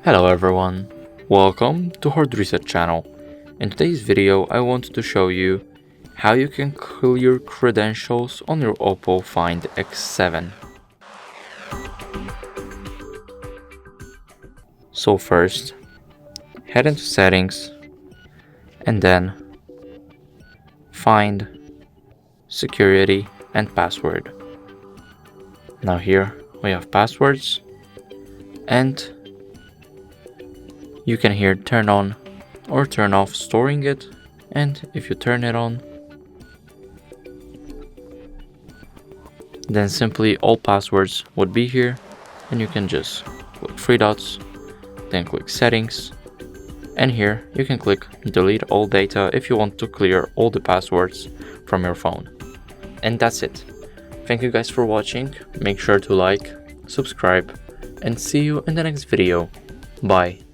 Hello everyone, welcome to HardReset channel. In today's video I want to show you how you can clear credentials on your OPPO Find X7. So first, head into settings and then find security and password. Now here we have passwords and you can here turn on or turn off storing it, and if you turn it on, then simply all passwords would be here and you can just click three dots, then click settings, and here you can click delete all data if you want to clear all the passwords from your phone. And that's it. Thank you guys for watching, make sure to like, subscribe, and see you in the next video. Bye.